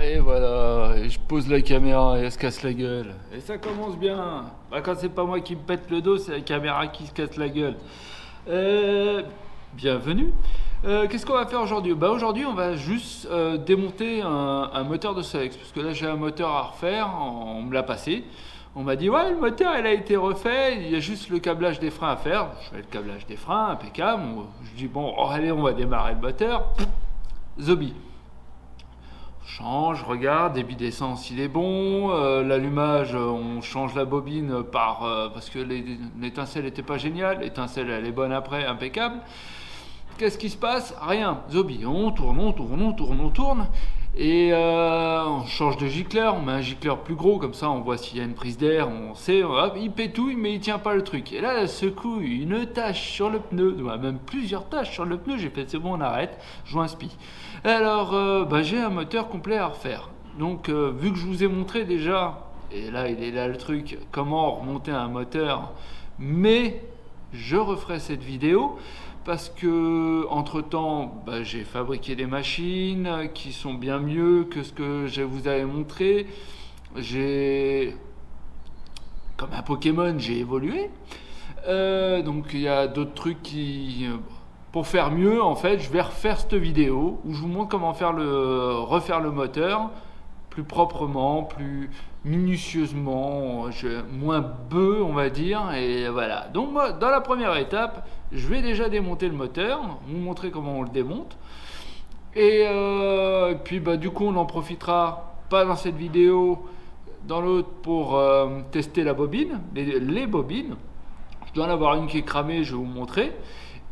Et voilà, et je pose la caméra et elle se casse la gueule. Et ça commence bien. Bah, quand c'est pas moi qui me pète le dos, c'est la caméra qui se casse la gueule. Bienvenue. Qu'est-ce qu'on va faire aujourd'hui? Bah, aujourd'hui, on va juste démonter un moteur de Solex. Parce que là, j'ai un moteur à refaire, on me l'a passé. On m'a dit, ouais, le moteur, il a été refait, il y a juste le câblage des freins à faire. Je fais le câblage des freins, impeccable. Je dis, bon, allez, on va démarrer le moteur. Zombie. Change, regarde, débit d'essence il est bon, l'allumage on change la bobine parce que l'étincelle n'était pas géniale, l'étincelle elle est bonne après, impeccable. Qu'est-ce qui se passe? Rien, zombie, on tourne et on change de gicleur, on met un gicleur plus gros comme ça on voit s'il y a une prise d'air, on sait, hop, il pétouille mais il tient pas le truc. Et là elle secoue une tache sur le pneu, même plusieurs taches sur le pneu, j'ai fait c'est bon on arrête, joint spi. Alors, j'ai un moteur complet à refaire. Donc, vu que je vous ai montré déjà, et là, il est là le truc, comment remonter un moteur, mais je referai cette vidéo parce que, entre-temps, j'ai fabriqué des machines qui sont bien mieux que ce que je vous avais montré. Comme un Pokémon, j'ai évolué. Donc, il y a d'autres trucs pour faire mieux, en fait, je vais refaire cette vidéo où je vous montre comment refaire le moteur plus proprement, plus minutieusement, moins bœuf, on va dire. Et voilà. Donc, moi, dans la première étape, je vais déjà démonter le moteur, vous montrer comment on le démonte. Et puis, du coup, on en profitera, pas dans cette vidéo, dans l'autre, pour tester la bobine, les bobines. Je dois en avoir une qui est cramée, je vais vous montrer.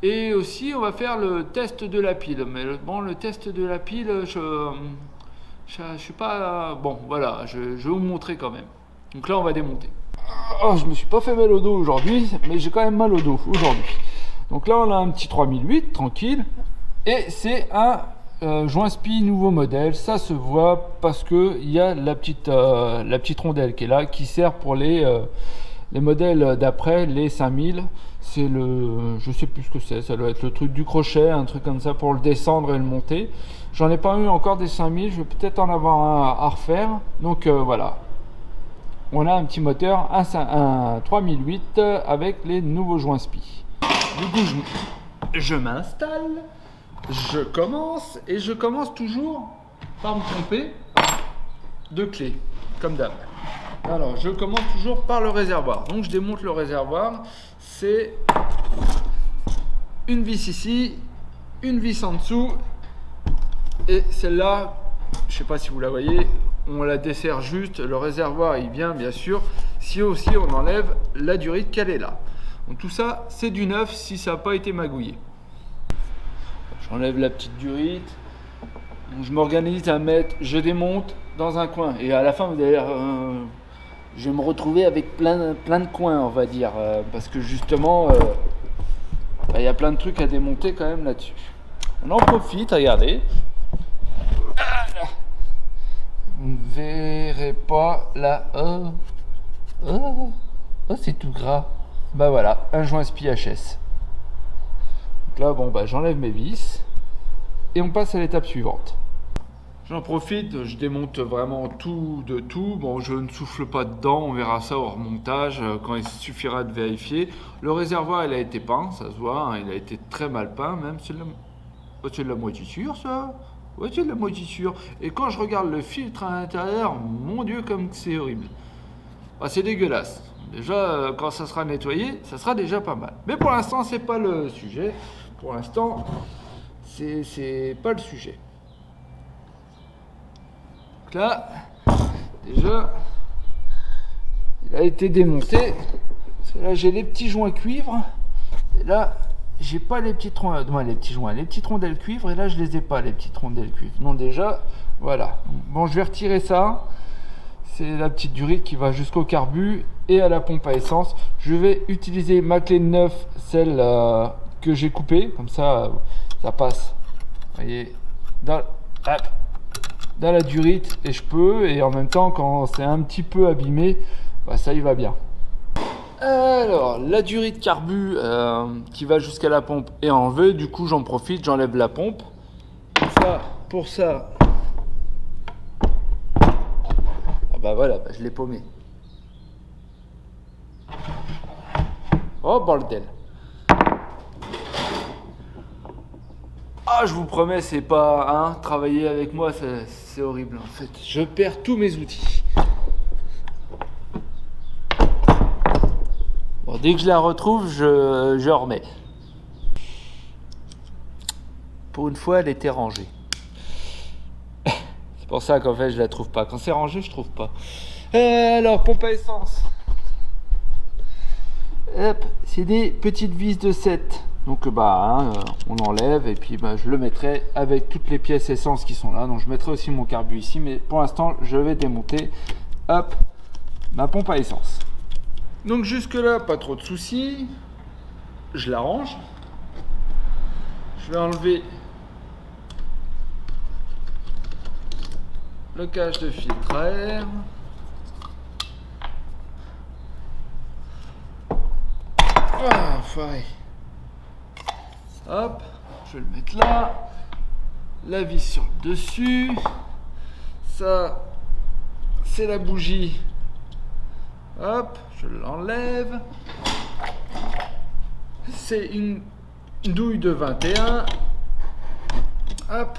Et aussi, on va faire le test de la pile. Mais le test de la pile, je suis pas... Bon, voilà, je vais vous montrer quand même. Donc là, on va démonter. Je me suis pas fait mal au dos aujourd'hui, mais j'ai quand même mal au dos aujourd'hui. Donc là, on a un petit 3008, tranquille. Et c'est un joint spi nouveau modèle. Ça se voit parce qu'il y a la petite rondelle qui est là, qui sert pour les modèles d'après, les 5000. C'est je sais plus ce que c'est, ça doit être le truc du crochet, un truc comme ça pour le descendre et le monter. J'en ai pas eu encore des 5000, je vais peut-être en avoir un à refaire. Donc voilà, on a un petit moteur, un 3008 avec les nouveaux joints spi. Du coup, je m'installe, je commence toujours par me tromper de clé, comme d'hab. Alors, je commence toujours par le réservoir. Donc, je démonte le réservoir. C'est une vis ici, une vis en dessous. Et celle-là, je ne sais pas si vous la voyez, on la dessert juste. Le réservoir, il vient bien sûr. Si aussi on enlève la durite qu'elle est là. Donc, tout ça, c'est du neuf si ça n'a pas été magouillé. J'enlève la petite durite. Donc, je m'organise à mettre, je démonte dans un coin. Et à la fin, vous allez... je vais me retrouver avec plein de coins, on va dire, parce que justement, il y a plein de trucs à démonter quand même là-dessus. On en profite, regardez. Vous ne verrez pas là. Oh, c'est tout gras. Voilà, un joint spi HS. Donc là, j'enlève mes vis et on passe à l'étape suivante. J'en profite, je démonte vraiment tout de tout. Bon, je ne souffle pas dedans, on verra ça au remontage quand il suffira de vérifier. Le réservoir, il a été peint, ça se voit, hein, il a été très mal peint même. C'est de la moisissure, ça. Ouais, c'est de la moisissure. Et quand je regarde le filtre à l'intérieur, mon Dieu, comme c'est horrible. C'est dégueulasse. Déjà, quand ça sera nettoyé, ça sera déjà pas mal. Mais pour l'instant, c'est pas le sujet. Pour l'instant, c'est pas le sujet. Donc là, déjà, il a été démonté. Parce que là, j'ai les petits joints cuivre. Et là, j'ai pas les petits les petites rondelles cuivre. Et là, je les ai pas, les petites rondelles cuivre. Non, déjà, voilà. Bon, je vais retirer ça. C'est la petite durite qui va jusqu'au carbu et à la pompe à essence. Je vais utiliser ma clé de neuf, celle que j'ai coupée. Comme ça, ça passe. Vous voyez, dans la durite et je peux, et en même temps quand c'est un petit peu abîmé, ça y va bien. Alors la durite carbu qui va jusqu'à la pompe est enlevée, du coup j'en profite, j'enlève la pompe. Pour ça bah voilà, bah, je l'ai paumé. Oh bordel. Ah, je vous promets, c'est pas... Hein, travailler avec moi, c'est horrible en fait. Je perds tous mes outils. Bon, dès que je la retrouve, je remets. Pour une fois, elle était rangée. C'est pour ça qu'en fait, je la trouve pas. Quand c'est rangé, je trouve pas. Alors, pompe à essence. Hop, c'est des petites vis de 7. Donc on enlève et puis je le mettrai avec toutes les pièces essence qui sont là. Donc je mettrai aussi mon carbu ici, mais pour l'instant je vais démonter hop ma pompe à essence. Donc jusque là pas trop de soucis. Je la range. Je vais enlever le cache de filtre à air. Ah, foiré. Hop, je vais le mettre là. La vis sur le dessus. Ça, c'est la bougie. Hop, je l'enlève. C'est une douille de 21. Hop.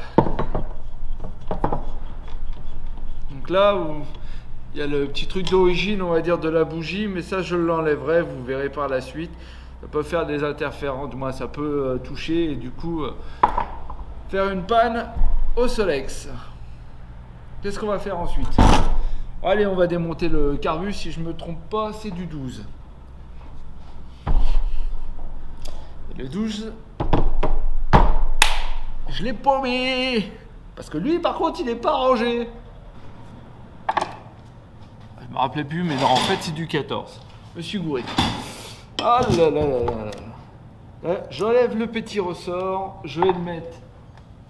Donc là où il y a le petit truc d'origine, on va dire, de la bougie, mais ça je l'enlèverai, vous verrez par la suite. Ça peut faire des interférences, du moins ça peut toucher et du coup faire une panne au Solex. Qu'est-ce qu'on va faire ensuite? Allez, on va démonter le carbu, si je me trompe pas, c'est du 12. Et le 12, je l'ai paumé. Parce que lui, par contre, il n'est pas rangé. Je me rappelais plus, mais non, en fait, c'est du 14. Je me suis gouré. Ah là là là là là. J'enlève le petit ressort. Je vais le mettre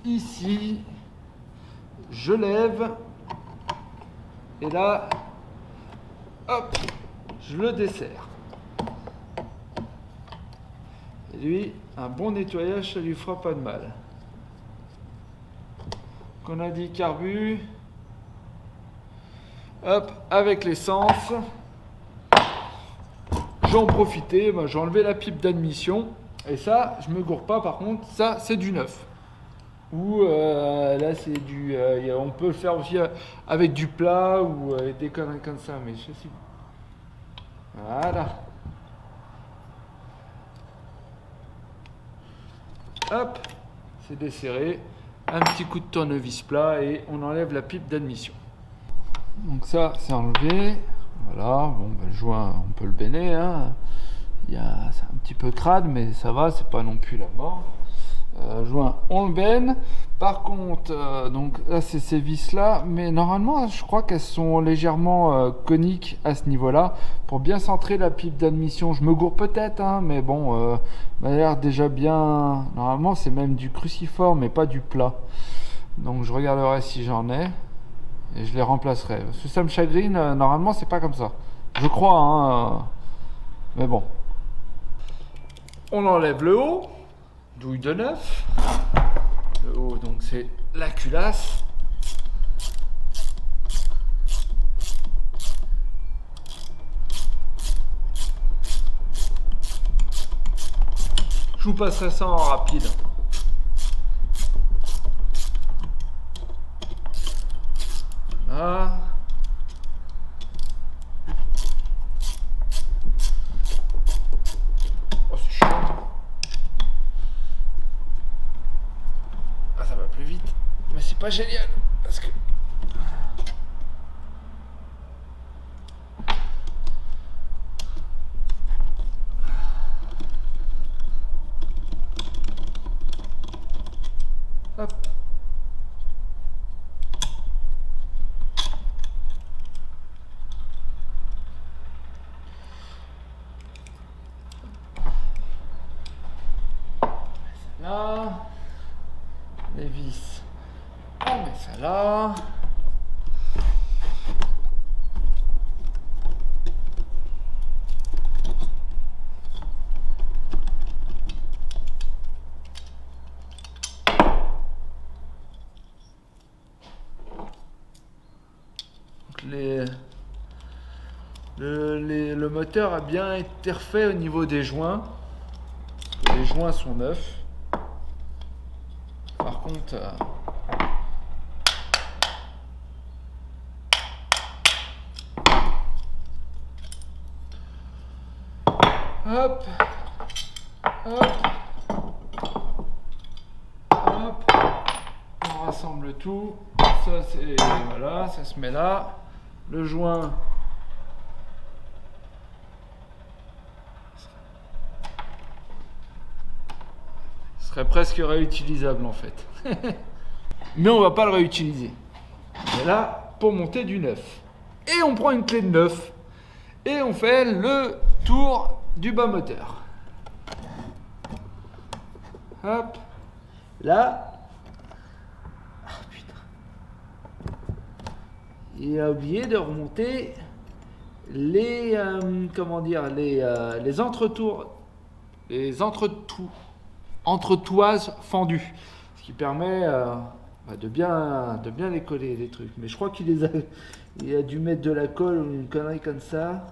ici. Je lève. Et là, hop, je le desserre. Et lui, un bon nettoyage, ça lui fera pas de mal. Qu'on a dit carbu. Hop, avec l'essence. J'en profitais, j'ai enlevé la pipe d'admission. Et ça, je me gourre pas par contre, ça c'est du neuf. Ou là c'est du... on peut le faire aussi avec du plat ou des conneries comme ça, mais je sais. Voilà. Hop, c'est desserré. Un petit coup de tournevis plat et on enlève la pipe d'admission. Donc ça, c'est enlevé. Voilà, bon, le joint, on peut le béner. Hein. C'est un petit peu crade, mais ça va, c'est pas non plus la mort. Joint, on le baigne. Par contre, donc là, c'est ces vis-là, mais normalement, je crois qu'elles sont légèrement coniques à ce niveau-là pour bien centrer la pipe d'admission. Je me gourre peut-être, hein, mais bon, m'a l'air déjà bien. Normalement, c'est même du cruciforme, mais pas du plat. Donc, je regarderai si j'en ai. Et je les remplacerai. Parce que ça me chagrine, normalement c'est pas comme ça. Je crois, hein. Mais bon. On enlève le haut. Douille de neuf. Le haut, donc c'est la culasse. Je vous passerai ça en rapide. Là. Oh, c'est chiant. Ah, ça va plus vite. Mais c'est pas génial. Parce que... Hop. Là, les vis, on met ça là. Donc Le moteur a bien été refait au niveau des joints. Les joints sont neufs. Par contre, hop, hop, hop, on rassemble tout. Ça c'est voilà, ça se met là. Le joint. Serait presque réutilisable en fait. Mais on va pas le réutiliser. On est là pour monter du neuf. Et on prend une clé de neuf et on fait le tour du bas moteur. Hop. Là. Ah putain. Il a oublié de remonter les comment dire les entretours, entretoises fendues, ce qui permet de bien les coller les trucs. Mais je crois il a dû mettre de la colle ou une connerie comme ça.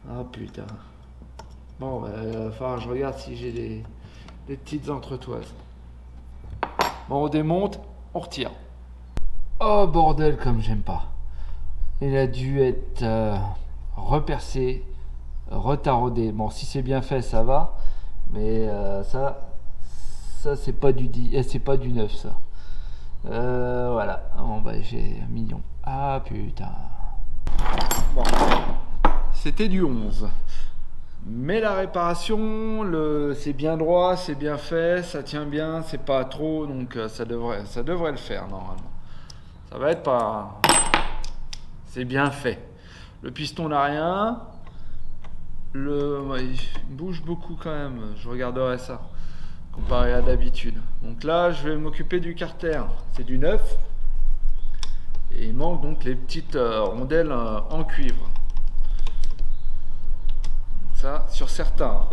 Ah putain. Bon, il va falloir que je regarde si j'ai des petites entretoises. Bon, on démonte, on retire. Oh bordel, comme j'aime pas. Il a dû être repercé, retaraudé. Bon, si c'est bien fait, ça va. Mais ça c'est pas du neuf, ça. Voilà. Bon, bah, j'ai 1 million. Ah putain. Bon. C'était du 11. Mais la réparation, c'est bien droit, c'est bien fait, ça tient bien, c'est pas trop, donc ça devrait le faire normalement. Ça va être pas... C'est bien fait. Le piston n'a rien. Il bouge beaucoup quand même, je regarderai ça, comparé à d'habitude. Donc là, je vais m'occuper du carter. C'est du neuf. Et il manque donc les petites rondelles en cuivre. Ça, sur certains.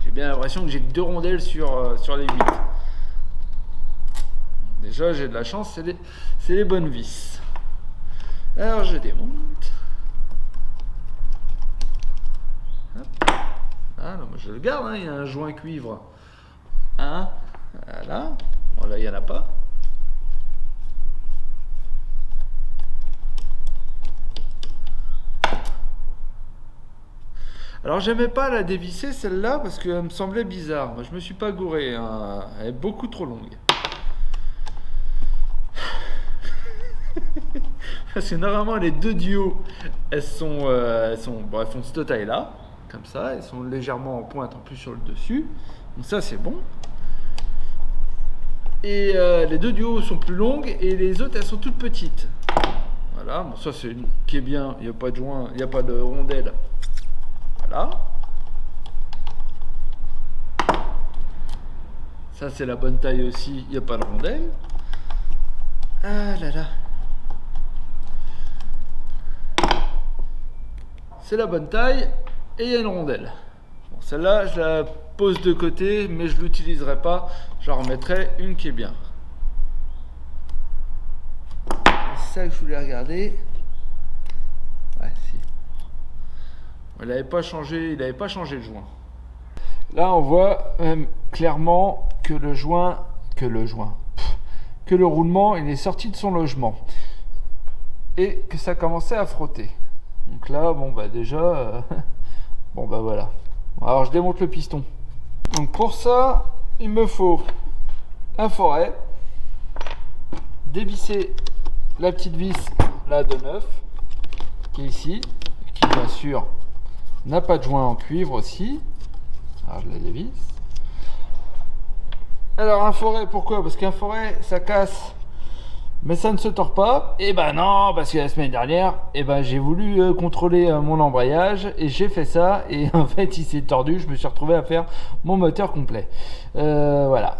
J'ai bien l'impression que j'ai 2 rondelles sur les 8. Déjà, j'ai de la chance, c'est les bonnes vis. Alors, je démonte. Hop. Ah non, moi je le garde, hein, il y a un joint cuivre. Hein, voilà. Bon, là, il n'y en a pas. Alors j'aimais pas la dévisser celle-là parce qu'elle me semblait bizarre. Moi je me suis pas gouré, hein. Elle est beaucoup trop longue. Parce que normalement les 2 duos, elles font cette taille-là, comme ça, elles sont légèrement en pointe en plus sur le dessus. Donc ça c'est bon. Et les 2 duos sont plus longues et les autres elles sont toutes petites. Voilà, bon ça c'est une qui est bien, il n'y a pas de joint, il n'y a pas de rondelle. Voilà. Ça c'est la bonne taille aussi, il n'y a pas de rondelle. Ah là là. C'est la bonne taille et il y a une rondelle. Bon, celle-là je la pose de côté mais je ne l'utiliserai pas. J'en remettrai une qui est bien. C'est ça que je voulais regarder. Ouais, si. Il n'avait pas changé le joint. Là, on voit clairement que que le roulement, il est sorti de son logement et que ça commençait à frotter. Donc là, bon bah déjà, bon bah voilà. Alors je démonte le piston. Donc pour ça, il me faut un foret, dévisser la petite vis là de neuf qui est ici, qui bien sûr n'a pas de joint en cuivre aussi. Alors je la dévisse. Alors un foret, pourquoi? Parce qu'un foret ça casse mais ça ne se tord pas. Et ben non, parce que la semaine dernière, j'ai voulu contrôler mon embrayage et j'ai fait ça et en fait il s'est tordu, je me suis retrouvé à faire mon moteur complet. Voilà.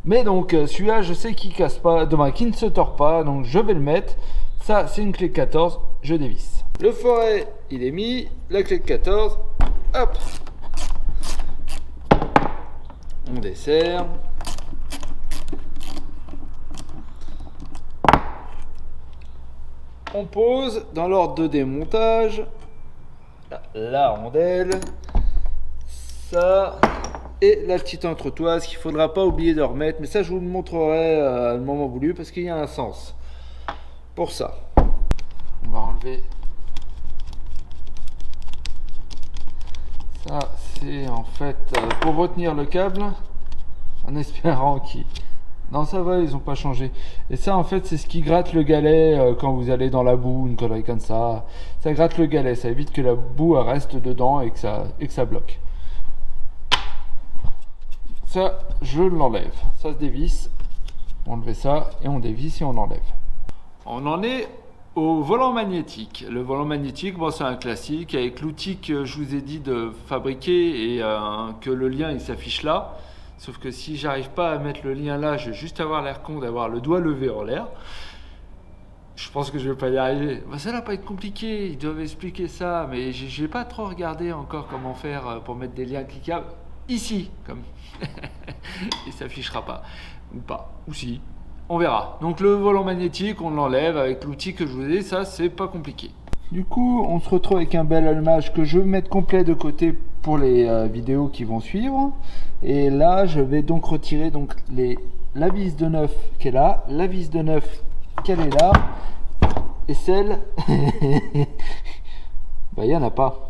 Mais donc celui-là je sais qu'il casse pas, qui ne se tord pas, donc je vais le mettre. Ça c'est une clé de 14, je dévisse. Le foret il est mis, la clé de 14, hop. On desserre. On pose dans l'ordre de démontage la rondelle, ça et la petite entretoise qu'il ne faudra pas oublier de remettre, mais ça je vous le montrerai à le moment voulu parce qu'il y a un sens pour ça. On va enlever ça, c'est en fait pour retenir le câble en espérant qu'il... Non, ça va, ils n'ont pas changé. Et ça, en fait, c'est ce qui gratte le galet quand vous allez dans la boue, une connerie comme ça. Ça gratte le galet, ça évite que la boue reste dedans et que ça bloque. Ça, je l'enlève. Ça se dévisse. On enlève ça et on dévisse et on enlève. On en est au volant magnétique. Le volant magnétique, bon, c'est un classique avec l'outil que je vous ai dit de fabriquer et que le lien il s'affiche là. Sauf que si j'arrive pas à mettre le lien là, je vais juste avoir l'air con d'avoir le doigt levé en l'air. Je pense que je vais pas y arriver. Bah, ça va pas être compliqué, ils doivent expliquer ça, mais j'ai pas trop regardé encore comment faire pour mettre des liens cliquables ici, comme il s'affichera pas ou pas, ou si, on verra. Donc le volant magnétique, on l'enlève avec l'outil que je vous ai dit, ça c'est pas compliqué. Du coup, on se retrouve avec un bel allumage que je vais mettre complet de côté pour les vidéos qui vont suivre. Et là, je vais donc retirer donc la vis de neuf qui est là, la vis de neuf qu'elle est là, et celle... bah, il n'y en a pas.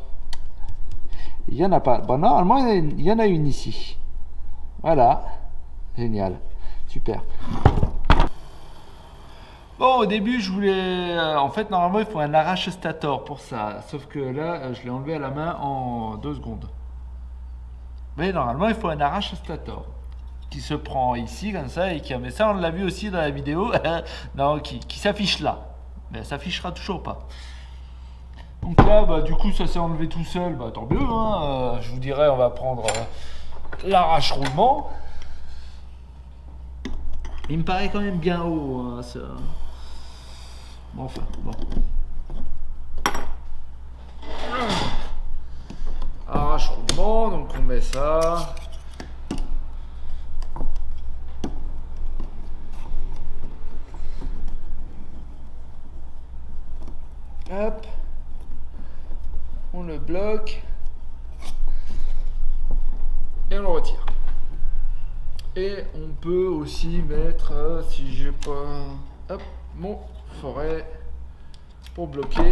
Il n'y en a pas. Bah, normalement, il y en a une ici. Voilà. Génial. Super. Bon, au début, je voulais... en fait, normalement, il faut un arrache-stator pour ça. Sauf que là, je l'ai enlevé à la main en 2 secondes. Mais normalement, il faut un arrache-stator qui se prend ici, comme ça, et qui... Mais ça, on l'a vu aussi dans la vidéo. Non, qui s'affiche là. Mais ça s'affichera toujours pas. Donc là, bah, du coup, ça s'est enlevé tout seul. Bah, tant mieux. Hein. Je vous dirais, on va prendre l'arrache-roulement. Il me paraît quand même bien haut, hein, ça. Bon, enfin, bon. Arrache-roulement, donc on met ça. Hop. On le bloque. Et on le retire. Et on peut aussi mettre, si j'ai pas, hop, mon forêt pour bloquer.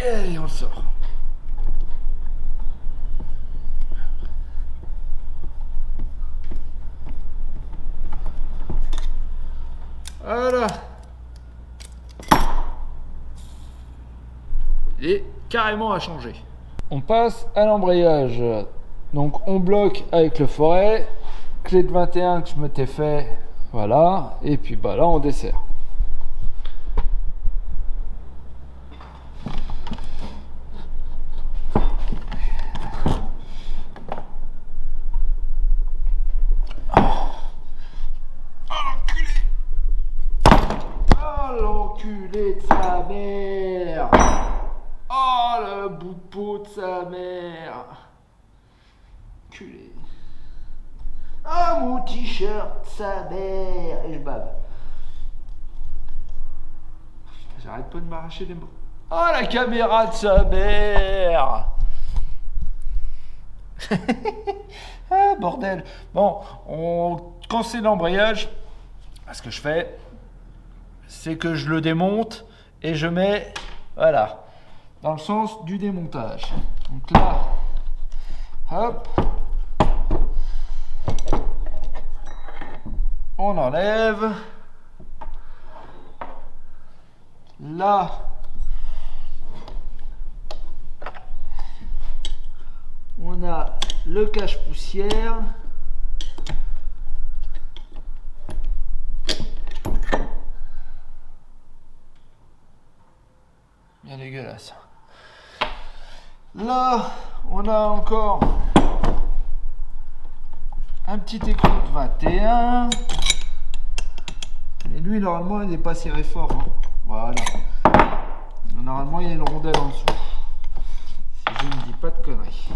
Et allez, on le sort. Voilà. Et carrément à changer. On passe à l'embrayage. Donc on bloque avec le forêt, clé de 21 que je m'étais fait, voilà, et puis bah là on dessert. L'enculé de sa mère. Oh, le bout de peau de sa mère. Culé. Ah, mon t-shirt de sa mère. Et je bave. J'arrête pas de m'arracher les mots. Oh, la caméra de sa mère. Ah, bordel. Bon, quand c'est l'embrayage, ce que je fais, c'est que je le démonte et je mets, voilà, dans le sens du démontage. Donc là, hop, on enlève. Là, on a le cache-poussière. Bien dégueulasse. Là, on a encore un petit écrou de 21. Et lui, normalement, il n'est pas serré fort. Hein. Voilà. Normalement, il y a une rondelle en dessous. Si je ne dis pas de conneries.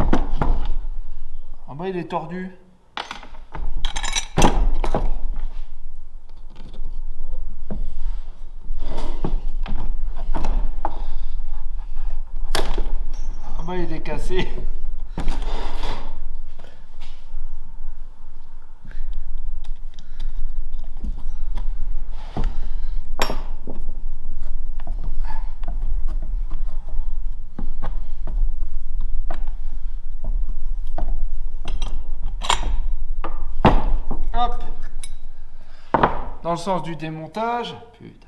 En bas, il est tordu. bah il est cassé. Hop. Dans le sens du démontage. Putain.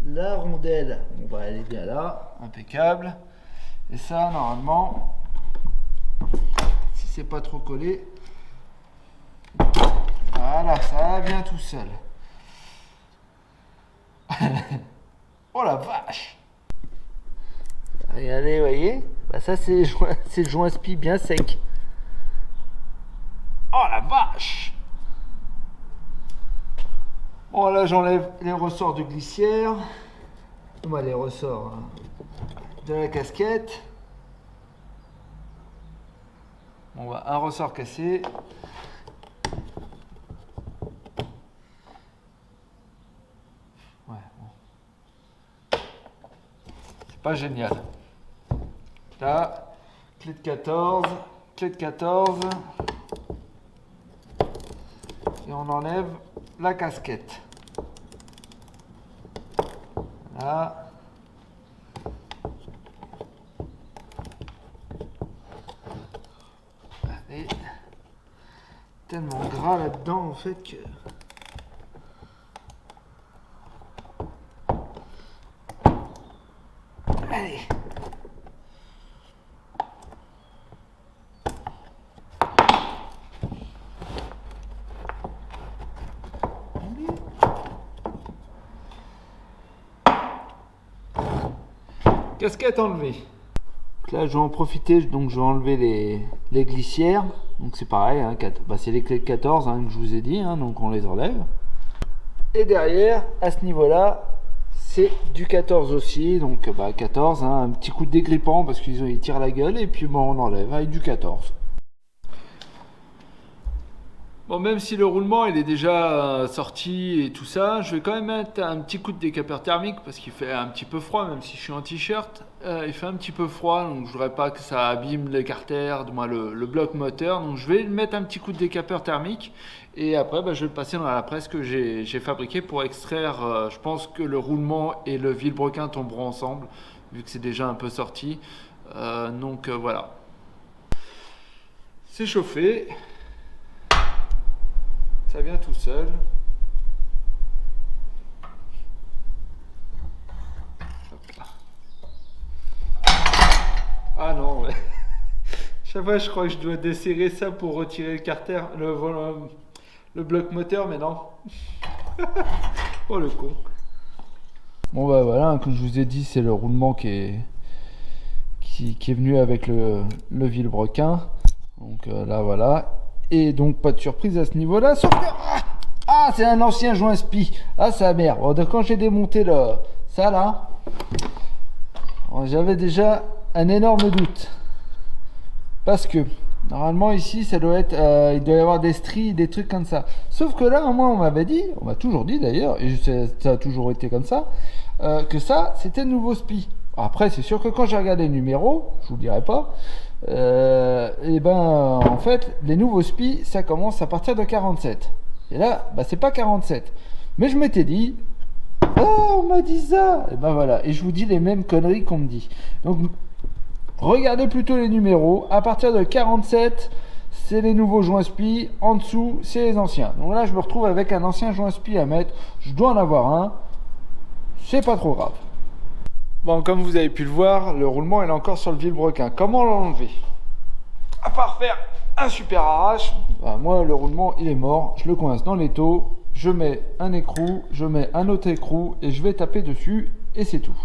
La rondelle, on va aller bien là, impeccable. Et ça, normalement, si c'est pas trop collé, voilà, ça vient tout seul. Oh la vache! Regardez, vous voyez, bah ça c'est le joint spi bien sec. Oh la vache! Bon là j'enlève les ressorts de glissière. Bah, les ressorts de la casquette. Bon bah un ressort cassé. Ouais, bon. C'est pas génial. Là, clé de 14, clé de 14. Et on enlève la casquette. Là. Allez. Tellement gras là-dedans en fait que... Allez. Casquette enlevée. Donc là je vais en profiter, donc je vais enlever les glissières. Donc c'est pareil, hein, c'est les clés de 14 hein, que je vous ai dit, hein, donc on les enlève. Et derrière, à ce niveau-là, c'est du 14 aussi, donc 14, hein, un petit coup de dégrippant parce qu'ils tirent la gueule et puis bon, on enlève avec du 14. Bon, même si le roulement il est déjà sorti et tout ça, je vais quand même mettre un petit coup de décapeur thermique parce qu'il fait un petit peu froid, même si je suis en t-shirt, il fait un petit peu froid, donc je voudrais pas que ça abîme les carters, du moins le bloc moteur, donc je vais mettre un petit coup de décapeur thermique et après je vais le passer dans la presse que j'ai fabriquée pour extraire, je pense que le roulement et le vilebrequin tomberont ensemble, vu que c'est déjà un peu sorti, donc voilà. C'est chauffé. Ça vient tout seul. Hop là. Ah non, ouais. Chaque fois, je crois que je dois desserrer ça pour retirer le carter, le bloc moteur, mais non. Oh le con. Bon bah voilà, comme je vous ai dit, c'est le roulement qui est venu avec le vilebrequin. Donc là voilà. Et donc pas de surprise à ce niveau-là, sauf que... Ah, c'est un ancien joint spi. Ah, ça merde. Bon, donc, quand j'ai démonté ça là, j'avais déjà un énorme doute. Parce que, normalement ici, ça doit être... il doit y avoir des stries, des trucs comme ça. Sauf que là, moi, on m'avait dit, on m'a toujours dit d'ailleurs, et ça a toujours été comme ça, que ça, c'était nouveau spi. Après, c'est sûr que quand j'ai regardé les numéros, je vous le dirai pas, et en fait les nouveaux spi ça commence à partir de 47 et là c'est pas 47 mais je m'étais dit oh on m'a dit ça et voilà et je vous dis les mêmes conneries qu'on me dit, donc regardez plutôt les numéros. À partir de 47 c'est les nouveaux joints spi, en dessous c'est les anciens, donc là je me retrouve avec un ancien joint spi à mettre, je dois en avoir un, c'est pas trop grave. Bon, comme vous avez pu le voir, le roulement il est encore sur le vilebrequin. Comment l'enlever? À part faire un super arrache, moi le roulement il est mort, je le coince dans l'étau, je mets un écrou, je mets un autre écrou et je vais taper dessus et c'est tout.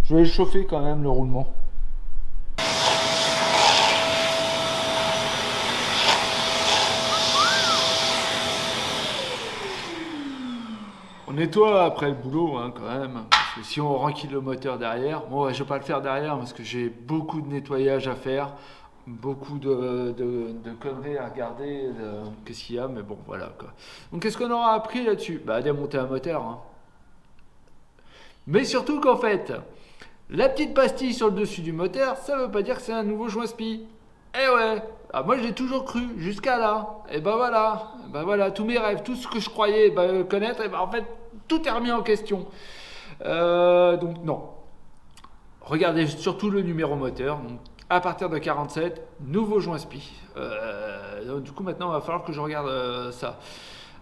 Je vais le chauffer quand même le roulement. On nettoie après le boulot hein, quand même, parce que si on renquille le moteur derrière, bon je vais pas le faire derrière parce que j'ai beaucoup de nettoyage à faire, beaucoup de conneries à regarder, qu'est-ce qu'il y a, mais bon voilà quoi. Donc qu'est-ce qu'on aura appris là-dessus? Démonter un moteur. Hein. Mais surtout qu'en fait, La petite pastille sur le dessus du moteur, ça veut pas dire que c'est un nouveau joint SPI. Eh ouais, ah, moi j'ai toujours cru, jusqu'à là. Et ben voilà, tous mes rêves, tout ce que je croyais connaître, et ben en fait, tout est remis en question. Donc non. Regardez surtout le numéro moteur. Donc, à partir de 47, nouveau joint SPI. Du coup maintenant il va falloir que je regarde ça.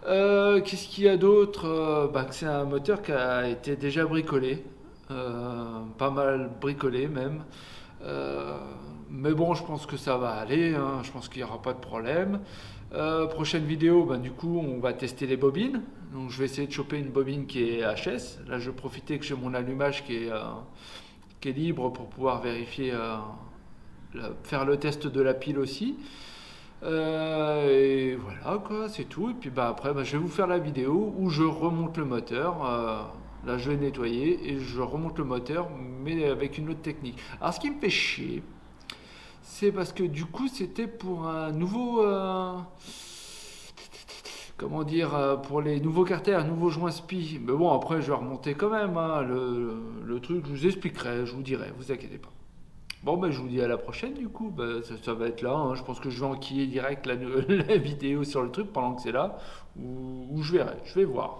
Qu'est-ce qu'il y a d'autre? C'est un moteur qui a été déjà bricolé. Pas mal bricolé même. Mais bon, je pense que ça va aller, hein. Je pense qu'il n'y aura pas de problème. Prochaine vidéo, du coup, on va tester les bobines. Donc, je vais essayer de choper une bobine qui est HS. Là, je vais profiter que j'ai mon allumage qui est libre pour pouvoir vérifier, faire le test de la pile aussi. Et voilà, quoi, c'est tout. Et puis après, je vais vous faire la vidéo où je remonte le moteur. Là, je vais nettoyer et je remonte le moteur, mais avec une autre technique. Alors, ce qui me fait chier, c'est parce que du coup, c'était pour un nouveau, comment dire, pour les nouveaux carters, un nouveau joint SPI. Mais bon, après, je vais remonter quand même, hein, le truc. Je vous expliquerai, je vous dirai, vous inquiétez pas. Bon, je vous dis à la prochaine, du coup. Ça va être là, hein. Je pense que je vais enquiller direct la vidéo sur le truc pendant que c'est là, ou je verrai, je vais voir.